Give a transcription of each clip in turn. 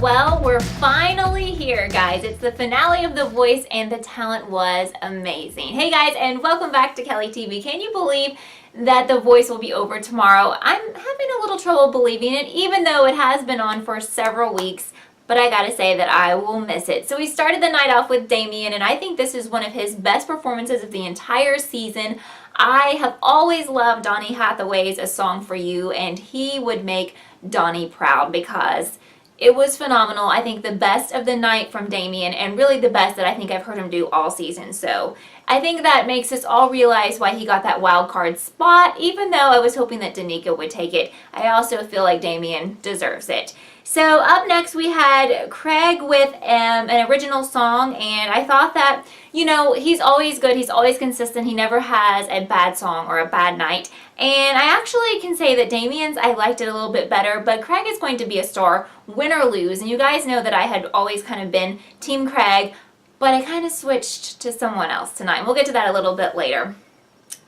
Well, we're finally here, guys. It's the finale of The Voice, and the talent was amazing. Hey, guys, and welcome back to Kelly TV. Can you believe that The Voice will be over tomorrow? I'm having a little trouble believing it, even though it has been on for several weeks. But I gotta say that I will miss it. So we started the night off with Damian, and I think this is one of his best performances of the entire season. I have always loved Donny Hathaway's A Song for You, and he would make Donny proud because it was phenomenal. I think the best of the night from Damian, and really the best that I think I've heard him do all season. So I think that makes us all realize why he got that wild card spot, even though I was hoping that Danica would take it. I also feel like Damian deserves it. So up next we had Craig with an original song, and I thought that, you know, he's always good, he's always consistent, he never has a bad song or a bad night. And I actually can say that Damian's, I liked it a little bit better, but Craig is going to be a star, win or lose. And you guys know that I had always kind of been Team Craig, but I kind of switched to someone else tonight. We'll get to that a little bit later.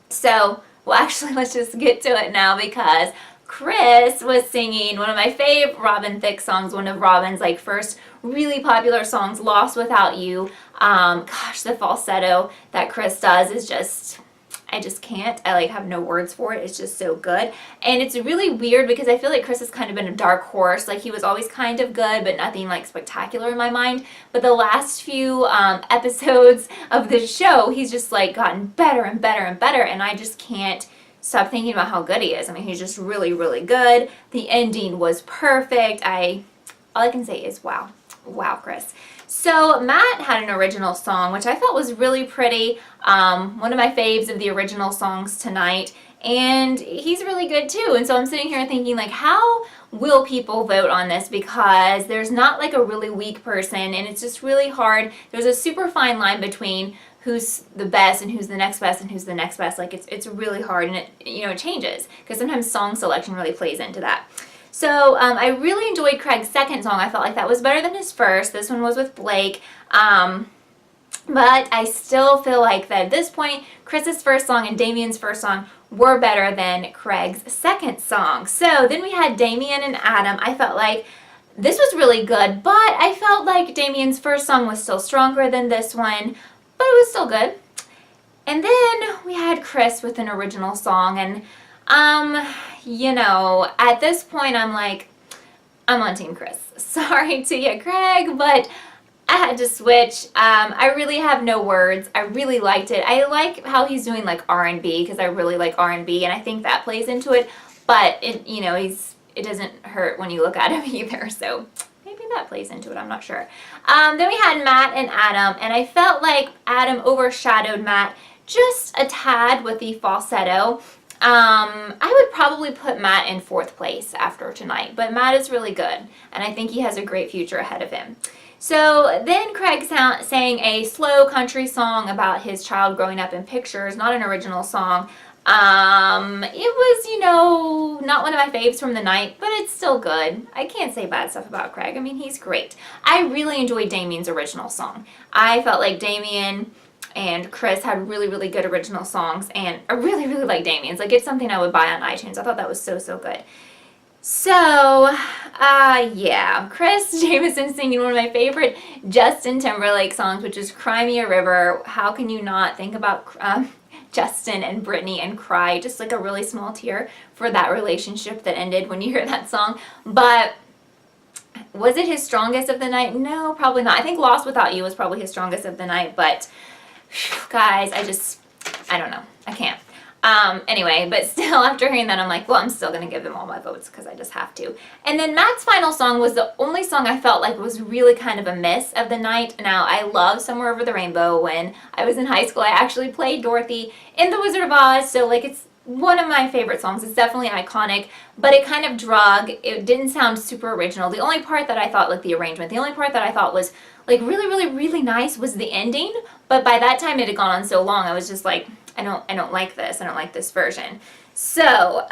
So, well, actually, let's just get to it now because Chris was singing one of my favorite Robin Thicke songs, one of Robin's like first really popular songs, Lost Without You. Gosh, the falsetto that Chris does is just, I just can't. I like have no words for it. It's just so good. And it's really weird because I feel like Chris has kind of been a dark horse. Like he was always kind of good, but nothing like spectacular in my mind. But the last few episodes of the show, he's just like gotten better and better and better. And I just can't stop thinking about how good he is. I mean, he's just really, really good. The ending was perfect. All I can say is wow. Wow, Chris. So Matt had an original song, which I thought was really pretty. One of my faves of the original songs tonight. And he's really good too. And so I'm sitting here thinking like, how will people vote on this? Because there's not like a really weak person, and it's just really hard. There's a super fine line between who's the best and who's the next best and who's the next best. Like it's really hard, and it changes because sometimes song selection really plays into that. So I really enjoyed Craig's second song. I felt like that was better than his first. This one was with Blake. But I still feel like that at this point, Chris's first song and Damian's first song were better than Craig's second song. So then we had Damian and Adam. I felt like this was really good, but I felt like Damian's first song was still stronger than this one, but it was still good. And then we had Chris with an original song, and you know, at this point I'm like, I'm on Team Chris. Sorry to you, Craig, but I had to switch. I really have no words. I really liked it. I like how he's doing like R&B because I really like R&B, and I think that plays into it. But it doesn't hurt when you look at him either. So maybe that plays into it. I'm not sure. Then we had Matt and Adam, and I felt like Adam overshadowed Matt just a tad with the falsetto. I would probably put Matt in fourth place after tonight, but Matt is really good, and I think he has a great future ahead of him. So then Craig sang a slow country song about his child growing up in pictures, not an original song. It was, not one of my faves from the night, but it's still good. I can't say bad stuff about Craig. I mean, he's great. I really enjoyed Damian's original song. I felt like Damian and Chris had really, really good original songs, and I really, really like Damian's. Like, it's something I would buy on iTunes. I thought that was so, so good. So, yeah, Chris Jameson singing one of my favorite Justin Timberlake songs, which is Cry Me a River. How can you not think about Justin and Britney and cry? Just like a really small tear for that relationship that ended when you hear that song. But was it his strongest of the night? No, probably not. I think Lost Without You was probably his strongest of the night, but guys, I don't know. I can't. Anyway, but still, after hearing that, I'm like, well, I'm still going to give them all my votes because I just have to. And then Matt's final song was the only song I felt like was really kind of a miss of the night. Now, I love Somewhere Over the Rainbow. When I was in high school, I actually played Dorothy in The Wizard of Oz, so like it's one of my favorite songs. It's definitely iconic, but it kind of drug. It didn't sound super original. The only part that I thought, like the arrangement, the only part that I thought was like really, really, really nice was the ending, but by that time it had gone on so long, I was just like, I don't like this. I don't like this version. So,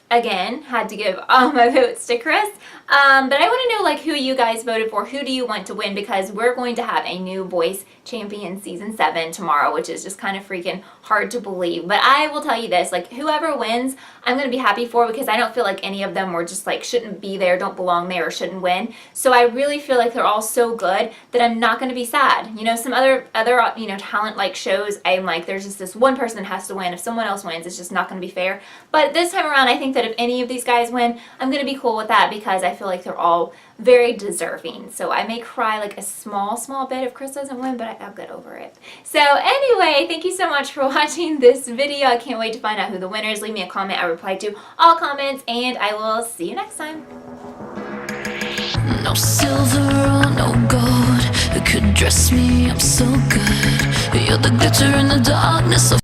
again, had to give all my votes to Chris. But I want to know, like, who you guys voted for. Who do you want to win? Because we're going to have a new Voice Champion Season 7 tomorrow, which is just kind of freaking hard to believe. But I will tell you this, like, whoever wins, I'm going to be happy for, because I don't feel like any of them were just, like, shouldn't be there, don't belong there, or shouldn't win. So I really feel like they're all so good that I'm not going to be sad. You know, some other you know, talent-like shows, I'm like, there's just this one person that has to win. If someone else wins, it's just not going to be fair. But this time around, I think that if any of these guys win, I'm going to be cool with that, because I feel like they're all very deserving. So I may cry like a small bit if Chris doesn't win, but I'll get over it. So anyway, thank you so much for watching this video. I can't wait to find out who the winner is. Leave me a comment. I reply to all comments, and I will see you next time. No silver or no gold could dress me up so good. You're the glitter in the darkness of